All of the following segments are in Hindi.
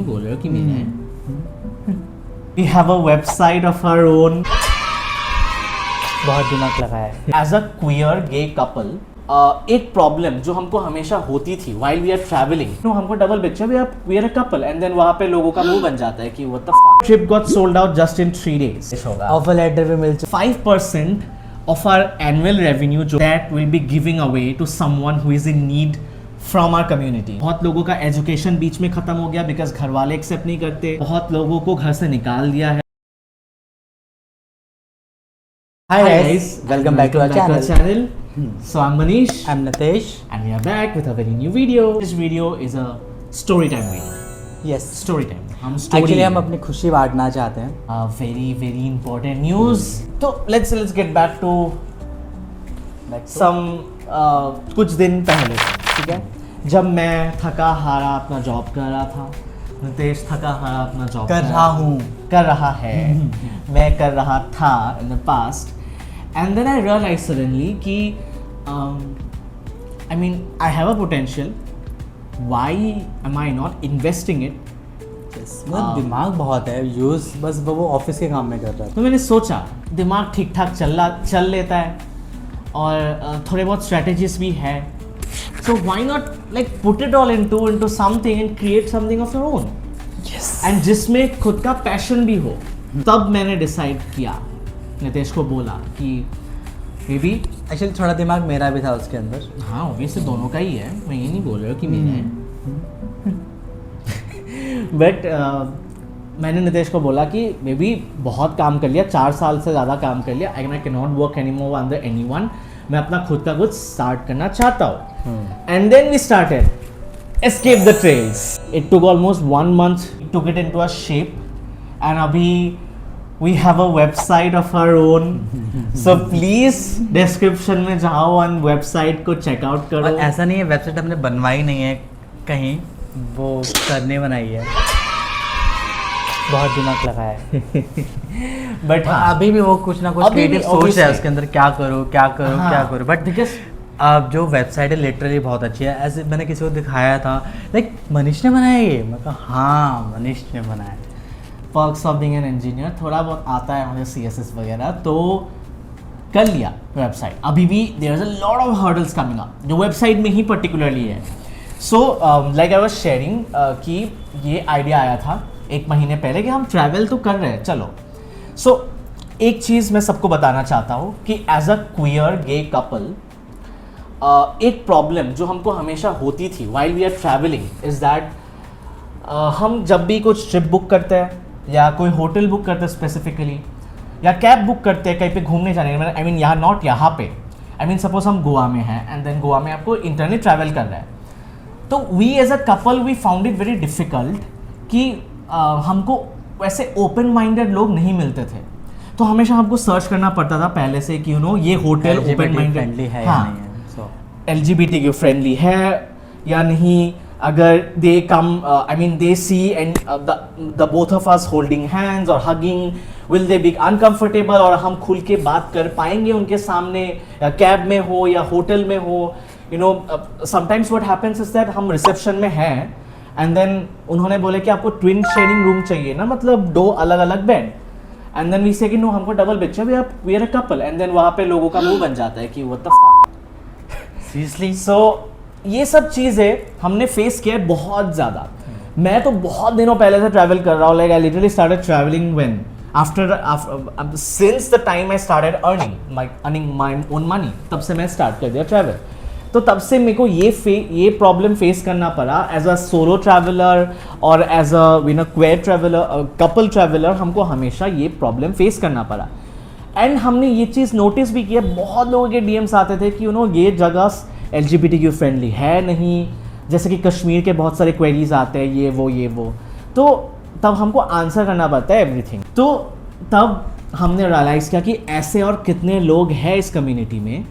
नहीं बोल रहे हो कि मेरा है? We have a website of our own. बहुत दिमाग लगाया है। As a queer gay couple, एक प्रॉब्लम जो हमको हमेशा होती थी while we are traveling, तो हमको double picture we are a couple and then वहाँ पे लोगों का मुंह बन जाता है कि what the fuck. Trip got sold out just in 3 days. Offer letter भी मिल चुका। 5% of our annual revenue that will be giving away to someone who is in need from our community. बहुत लोगों का एजुकेशन बीच में खत्म हो गया बिकॉज घर वाले एक्सेप्ट नहीं करते, बहुत लोगों को घर से निकाल दिया है। Hi guys, welcome back to our channel. So I'm Manish I'm Nitesh. and we are back with a very new video. This video is a story time video. Yes. Story time. हम Actually हम अपनी खुशी बांटना चाहते हैं। very important news. तो let's get back to some कुछ दिन पहले, ठीक है, जब मैं थका हारा अपना जॉब कर रहा था, नितेश थका हारा अपना जॉब कर रहा है मैं कर रहा था in the past, and then I realise suddenly कि I mean I have a potential, why am I not investing it? मतलब दिमाग बहुत है यूज, बस वो ऑफिस के काम में कर रहा है। तो मैंने सोचा दिमाग ठीक ठाक चल लेता है और थोड़े बहुत स्ट्रेटजीज भी है, so why not like put it all into something and create something of your own? Yes. and जिसमें खुद का पैशन भी हो। तब मैंने डिसाइड किया, नितेश को बोला कि बेबी, एक्चुअली थोड़ा दिमाग मेरा भी था उसके अंदर। हाँ ऑब्वियसली दोनों का ही है, मैं ये नहीं बोल रहा हूँ कि मेरा है। बट मैंने नितेश को बोला कि बेबी बहुत काम कर लिया, 4 साल से ज़्यादा काम कर लिया, I can not work any more under anyone, मैं अपना खुद का कुछ स्टार्ट करना चाहता हूँ। And then we started escape the trails. It took almost 1 month, took it into a shape, and अभी we have a website of our own. So please description में जाओ और वेबसाइट को चेकआउट करो। और ऐसा नहीं है वेबसाइट हमने बनवाई नहीं है कहीं, वो करने बनाई है, बहुत दिमाग लगाया है। बट अभी भी वो कुछ ना कुछ अभी भी क्रिएटिव सोच obviously है उसके अंदर, क्या करूँ। बट बिकॉज अब जो वेबसाइट है लिटरली बहुत अच्छी है। ऐसे मैंने किसी को दिखाया था, लाइक मनीष ने बनाया ये, मैं कहा हाँ मनीष ने बनाया। Perks of being an engineer, थोड़ा बहुत आता है मुझे CSS वगैरह, तो कर लिया वेबसाइट। अभी भी there is a lot of hurdles coming up जो वेबसाइट में ही पर्टिकुलरली है। So like I was sharing कि ये आइडिया आया था 1 महीने पहले कि हम ट्रैवल तो कर रहे हैं, चलो। सो एक चीज़ मैं सबको बताना चाहता हूँ कि as a queer gay couple, एक प्रॉब्लम जो हमको हमेशा होती थी while we are travelling is that हम जब भी कुछ ट्रिप बुक करते हैं या कोई होटल बुक करते हैं स्पेसिफिकली, या कैब बुक करते हैं कहीं पे घूमने जाने के, आई मीन यहाँ नॉट यहाँ पे, आई मीन सपोज हम गोवा में हैं एंड देन गोवा में आपको इंटरनेट ट्रैवल कर रहा है, तो we as a couple we found it very difficult कि हमको वैसे ओपन माइंडेड लोग नहीं मिलते थे। तो हमेशा हमको सर्च करना पड़ता था पहले से कि ये होटल ओपन माइंडेड है, हाँ, LGBTQ फ्रेंडली है या नहीं, अगर they come I mean they see and the both of us holding hands और hugging, will they be uncomfortable, और हम खुल के बात कर पाएंगे उनके सामने, या कैब में हो या होटल में हो। Sometimes what happens is that हम रिसेप्शन में हैं एंड देन उन्होंने बोले कि आपको ट्विन शेयरिंग रूम चाहिए ना, मतलब 2 अलग अलग बेड, एंड देन वी से कि नो हमको डबल बेड चाहिए, we are a couple, and then वहाँ पे लोगों का मुंह बन जाता है कि what the fuck. Seriously. So ये सब चीज़ें हमने फेस किया है बहुत ज़्यादा। मैं तो बहुत दिनों पहले से ट्रैवल कर रहा हूँ, like I literally started travelling when after since the time I started earning my own money, तब से मैं स्टार्ट कर दिया ट्रैवल। तो तब से मेरे को ये प्रॉब्लम फेस करना पड़ा एज अ सोलो ट्रैवलर और as a queer traveller, couple traveller, हमको हमेशा ये प्रॉब्लम फेस करना पड़ा। एंड हमने ये चीज़ नोटिस भी किया, बहुत लोगों के DMs आते थे कि ये जगह LGBTQ फ्रेंडली है नहीं, जैसे कि कश्मीर के बहुत सारे क्वेरीज आते हैं, ये वो, तो तब हमको आंसर करना पड़ता है एवरीथिंग। तो तब हमने रियलाइज़ किया कि ऐसे और कितने लोग हैं इस कम्युनिटी में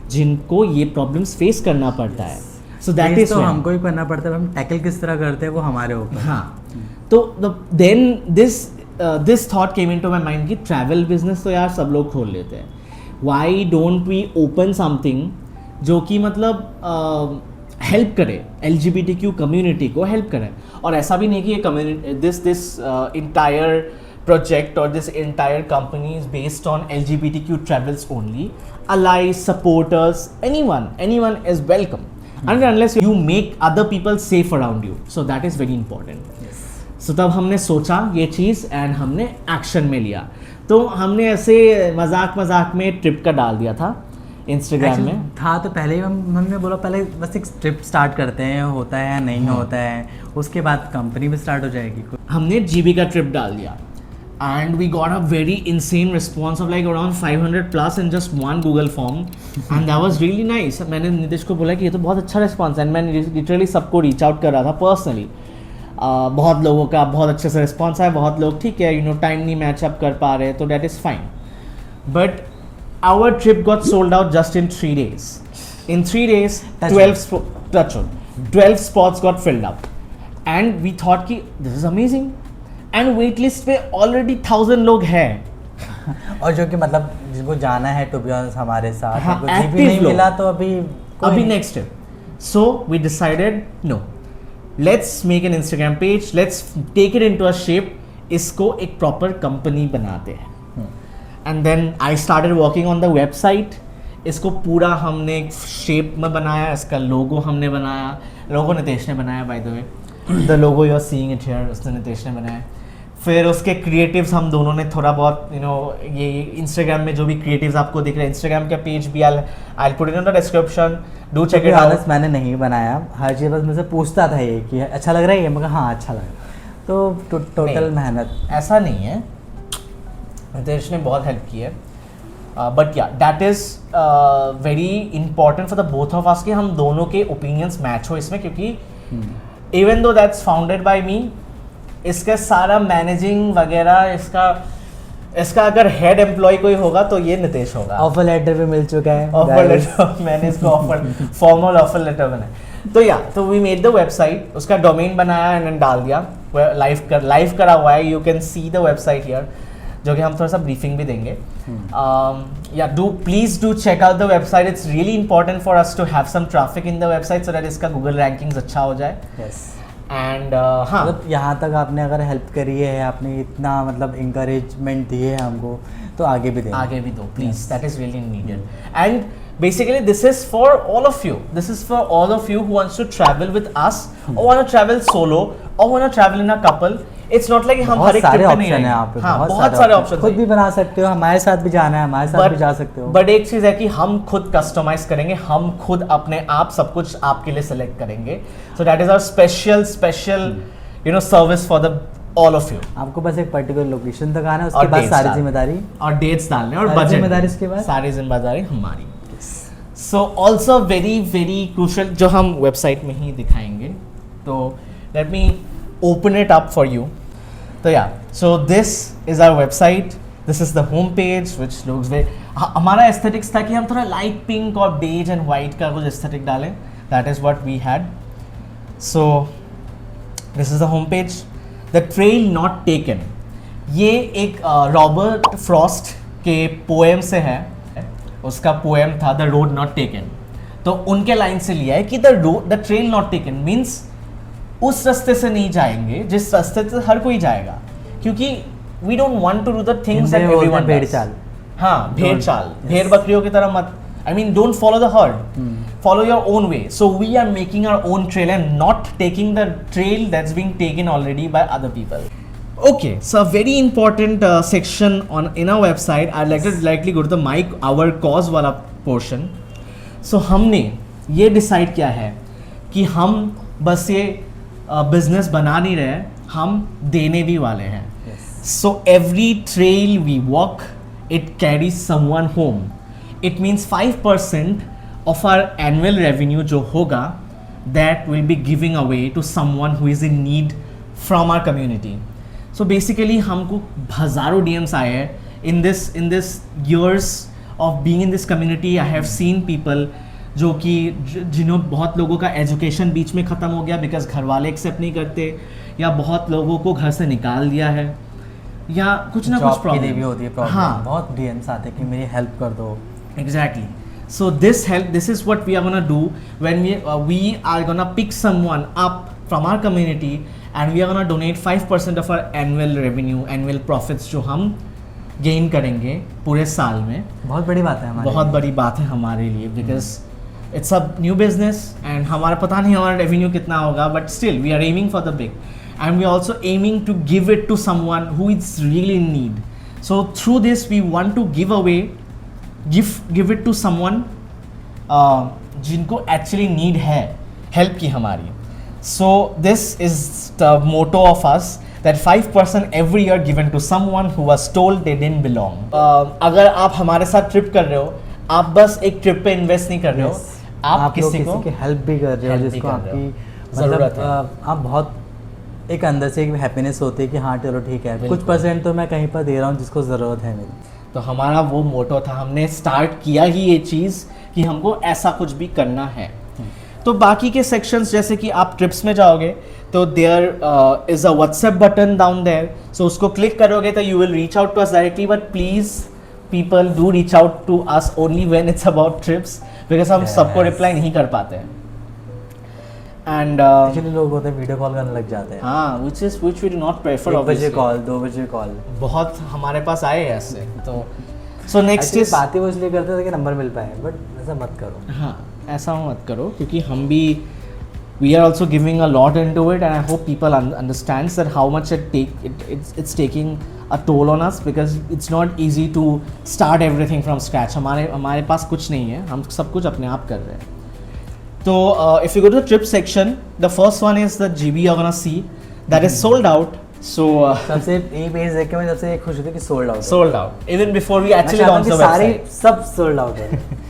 जिनको ये प्रॉब्लम्स फेस करना पड़ता है। सो दैट इज तो हमको ही करना पड़ता है, हम टैकल किस तरह करते हैं वो हमारे ऊपर। हाँ, तो then this thought came into my mind कि ट्रैवल बिजनेस तो यार सब लोग खोल लेते हैं, why don't we open something जो कि मतलब हेल्प करे LGBTQ कम्युनिटी को हेल्प करे. और ऐसा भी नहीं कि ये community this entire project or this entire company is based on LGBTQ travels only. Allies, supporters, anyone is welcome. Unless you make other people safe around you. So that is very important. Yes. So तब हमने सोचा ये चीज़ एंड हमने एक्शन में लिया. तो हमने ऐसे मजाक में ट्रिप का डाल दिया था इंस्टाग्राम Actually, में. था तो पहले ही हमने बोला पहले बस एक ट्रिप स्टार्ट करते हैं, होता है या नहीं होता है, उसके बाद कंपनी भी स्टार्ट हो जाएगी. हमने GB का ट्रिप डाल दिया. And we got a very insane response of like around 500 plus in just one Google form. And that was really nice. मैंने नीतीश को बोला कि ये तो बहुत अच्छा रिस्पॉन्स है. मैंने लिटरली सबको रीच आउट कर रहा था पर्सनली. बहुत लोगों का बहुत अच्छे से रिस्पॉन्स आया. बहुत लोग ठीक है टाइम नहीं मैच अप कर पा रहे तो that is fine. But our trip got sold out just in 3 days. In 3 days 12 spots got filled up. And we thought कि this is amazing. And wait list पे ऑलरेडी 1000 लोग हैं. और जो कि मतलब जिसको जाना है टू बी ऑनेस्ट हमारे साथ, हाँ, कुछ भी active नहीं लोग. मिला तो अभी next step. So we decided no, let's make an Instagram page, let's take it into a shape. इसको एक प्रॉपर कंपनी बनाते हैं. And then I started working on the website. इसको पूरा हमने एक शेप में बनाया. इसका लोगो हमने बनाया. लोगो नितेश ने बनाया by the way. The logo you are seeing it here उसने नितेश ने बनाया. फिर उसके क्रिएटिव्स हम दोनों ने थोड़ा बहुत ये इंस्टाग्राम में जो भी क्रिएटिव्स आपको दिख रहे हैं, इंस्टाग्राम का पेज भी I put it in the description, do check it out. मैंने नहीं बनाया, हर चीज़ बस मुझसे पूछता था ये कि अच्छा लग रहा है ये, मैं कहा हाँ अच्छा लग रहा है. तो टोटल मेहनत ऐसा नहीं है. नितेश ने बहुत हेल्प की है. बट या that is very important for the both of अस कि हम दोनों के ओपिनियंस मैच हो इसमें. क्योंकि even though that's founded by मी, इसका सारा मैनेजिंग वगैरह इसका अगर हेड एम्प्लॉय कोई होगा तो ये नितेश होगा. ऑफर लेटर भी मिल चुका है. ऑफर लेटर मैंने इसको फॉर्मल ऑफर लेटर बनाया. तो वी मेड द वेबसाइट, उसका डोमेन बनाया एंड डाल दिया. लाइव करा हुआ है. You can see the website here, जो कि हम थोड़ा सा ब्रीफिंग भी देंगे. या please do check out the website. It's really important for us to have some traffic in the website so that इसका गूगल रैंकिंग्स अच्छा हो जाए. एंड हाँ, मतलब यहाँ तक आपने अगर हेल्प करी है, आपने इतना मतलब इंकरेजमेंट दिए है हमको, तो आगे भी दो please. That is really needed. And basically this is for all of you. This is for all of you who wants to travel with us or want to travel solo or want to travel in a couple. It's not like हम हर एक ट्रिप पे नहीं हैं. हाँ, बहुत सारे ऑप्शन खुद भी बना सकते हो, हमारे साथ भी जाना है, हमारे साथ भी जा सकते हो. बट एक चीज़ है कि हम खुद कस्टमाइज करेंगे, हम खुद अपने आप सब कुछ आपके लिए सेलेक्ट करेंगे. So that is our special service for the all of you. आपको बस एक पर्टिकुलर लोकेशन तक आना है, उसके बाद सारी जिम्मेदारी और डेट्स डालने और बजट जिम्मेदारी, इसके बाद सारी जिम्मेदारी हमारी. So also very very crucial जो हम वेबसाइट में ही दिखाएंगे. तो let me open it up for you. तो yeah so this is our website. This is the home page which looks very. हमारा एस्थेटिक्स था कि हम थोड़ा लाइट पिंक और बेज एंड वाइट का कुछ एस्थेटिक डालें. That is what we had. So this is the home page. The trail not taken, ये एक रॉबर्ट फ्रॉस्ट के पोएम से है. उसका पोएम था द रोड नॉट टेकन. तो उनके लाइन से लिया है कि the trail not taken means उस रास्ते से नहीं जाएंगे जिस रास्ते से हर कोई जाएगा. क्योंकि we don't want to do the things that everyone भेड़ चाल. हाँ, भेड़ चाल, भेड़ बकरियों की तरह मत. I mean, don't follow the herd. Follow your own way. So we are making our own trail and not taking the trail that's being taken already by other people. Okay, so a very important section in our website. I'd like to directly go to the our cause वाला portion. So हमने ये decide किया है कि हम बस ये business बना नहीं रहे, हम देने भी वाले हैं. So every trail we walk, it carries someone home. It means 5% of our annual revenue जो होगा, that will be giving away to someone who is in need from our community. So basically हमको हज़ारों DMs आए हैं in this years of being in this community. I have seen people जो कि जिन्हों बहुत लोगों का एजुकेशन बीच में ख़त्म हो गया बिकॉज घर वाले एक्सेप्ट नहीं करते, या बहुत लोगों को घर से निकाल दिया है, या कुछ ना कुछ प्रॉब्लम भी होती है. हाँ, बहुत DMs आते हैं कि मेरी हेल्प कर दो. Exactly. So this is what we are gonna do when we are gonna pick someone up from our community and we are gonna donate 5% of our annual revenue, annual profits जो हम gain करेंगे पूरे साल में. बहुत बड़ी बात है हमारे बहुत लिए। बड़ी बात है हमारे लिए because it's a new business and हमारा पता नहीं हमारा revenue कितना होगा, but still we are aiming for the big and we are also aiming to give it to someone who is really in need. So through this we want to give it to someone जिनको actually need है help की हमारी. So this is the motto of us, that 5% every year given to someone who was told they didn't belong. अगर आप हमारे साथ ट्रिप कर रहे हो, आप बस एक ट्रिप पे इन्वेस्ट नहीं कर रहे हो, आप लोग किसी को की हेल्प भी कर रहे हो, help भी जिसको कर रहे हो। आपकी ज़रूरत है। आप बहुत एक अंदर से एक हैप्पीनेस होती है कि हाँ चलो ठीक है, कुछ परसेंट तो मैं कहीं पर दे रहा हूँ जिसको ज़रूरत है मेरी। तो हमारा वो मोटो था, हमने स्टार्ट किया ही ये चीज़ कि हमको ऐसा कुछ भी करना है। तो बाकी के सेक्शंस जैसे कि आप ट्रिप्स में जाओगे तो there is a WhatsApp button down there, so उसको क्लिक करोगे तो you will reach out to us directly, but please people do reach out to us only when it's about trips, because हम सबको रिप्लाई नहीं कर पाते हैं। एंड एक्चुअली लोग होते हैं वीडियो कॉल करने लग जाते हैं, हाँ, which we do not prefer 1 बजे obviously. कॉल 2 बजे कॉल। बहुत हमारे पास आए हैं ऐसे। तो सो नेक्स्ट इज बातें वो इसलिए करते थे कि नंबर मिल पाए, बट ऐसा मत करो। हाँ, ऐसा मत करो क्योंकि हम भी we are also giving a lot into it and I hope people understands that how much it's taking a toll on us, because it's not easy to start everything from scratch. हमारे पास कुछ नहीं है, हम सब कुछ अपने आप कर रहे हैं। तो if you go to the trip section, the first one is the GB you're gonna see that is sold out. So सबसे एक पेज देख के मैं सबसे खुश हुई थी कि sold out, sold out even before we actually launched the सारे website. सब सोल्ड आउट है।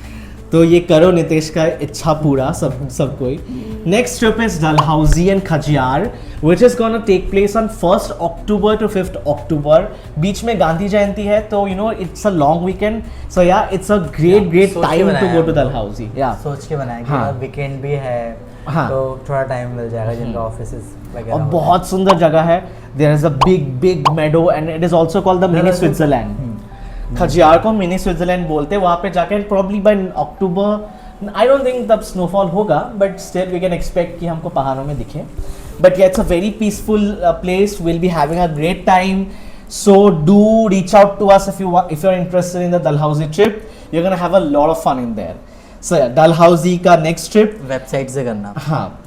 तो ये करो नितेश का इच्छा पूरा सब कोई। Next trip is Dalhousie and Khajjiar which is gonna take place on 1st October to 5th October। बीच में गांधी जयंती है तो you know it's a long weekend, so yeah it's a great time to go to Dalhousie. या सोच के बनाया हाँ। कि वीकेंड भी है, हाँ। तो थोड़ा टाइम मिल जाएगा जिनका ऑफिसेस वगैरह और होते बहुत सुंदर जगह है। There is a big meadow and it is also called the mini Switzerland. Khajjiar को मिनी स्विट्जरलैंड बोलते हैं। वहाँ पे जाकर probably by October, I don't think तब स्नोफॉल होगा, but still we can expect कि हमको पहाड़ों में दिखे। But yeah it's a very peaceful place, will be having a great time. So do reach out to us if you are interested in the Dalhousie trip. You're gonna have a lot of fun in there. So yeah, Dalhousie का next trip वेबसाइट से करना। हाँ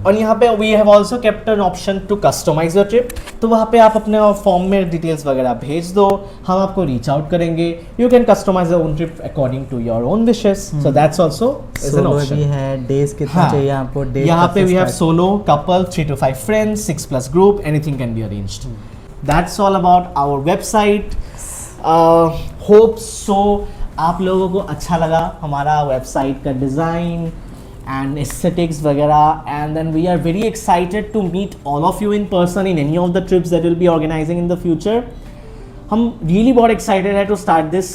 और यहाँ पे we have also kept an option to customize your trip. तो वहाँ पे आप अपने फॉर्म में डिटेल्स वगैरह भेज दो, हम आपको रीच आउट करेंगे। You can customize your own trip according to your own wishes, so that's also is an option. भी है, डेज कितना चाहिए आपको, डेज यहाँ पे we have solo, couple, 3 to 5 friends, 6+ group, anything can be arranged. That's all about our website. Hope so आप लोगों को अच्छा लगा हमारा वेबसाइट का डिज़ाइन and aesthetics वगैरह, and then we are very excited to meet all of you in person in any of the trips that we'll be organizing in the future. हम really बहुत excited है to start this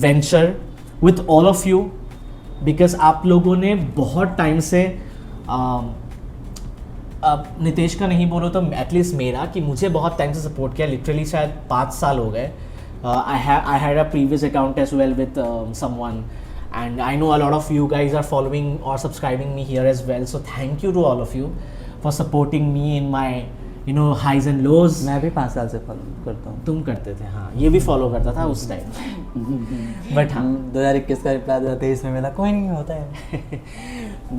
venture with all of you, because आप लोगों ने बहुत टाइम से नितेश का नहीं बोलो तो एटलीस्ट मेरा, कि मुझे बहुत टाइम से सपोर्ट किया, लिटरली शायद 5 साल हो गए। I had a previous account as well with someone, and I know a lot of you guys are following or subscribing me here as well, so thank you to all of you for supporting me in my highs and lows. मैं भी 5 साल से फॉलो करता हूँ। तुम करते थे, हाँ, ये भी फॉलो करता था उस टाइम बट हाँ 2021 का रिप्लाई 2023 में मिला, कोई नहीं होता है।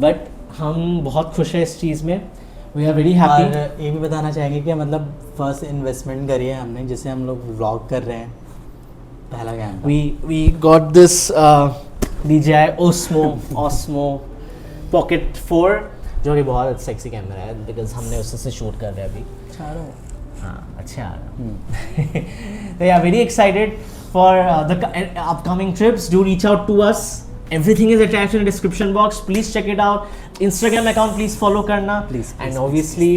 बट हम बहुत खुश हैं इस चीज़ में, वी आर वेरी और हैप्पी। ये भी बताना चाहेंगे कि मतलब फर्स्ट इन्वेस्टमेंट करी है हमने, जिसे हम लोग व्लॉग कर रहे हैं, पहला camera we got this DJI Osmo Pocket 4, जो कि बहुत सेक्सी कैमरा है, बिकॉज हमने उससे शूट कर रहे हैं अभी। हाँ, अच्छा आ रहा। तो yeah very excited for the upcoming trips. Do reach out to us, everything is attached in description box, please check it out. Instagram account please follow करना, एंड ऑब्वियसली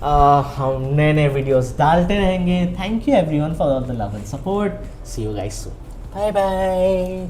हम नए वीडियोस डालते रहेंगे। Thank you everyone for the love and support. See you guys soon. Bye bye.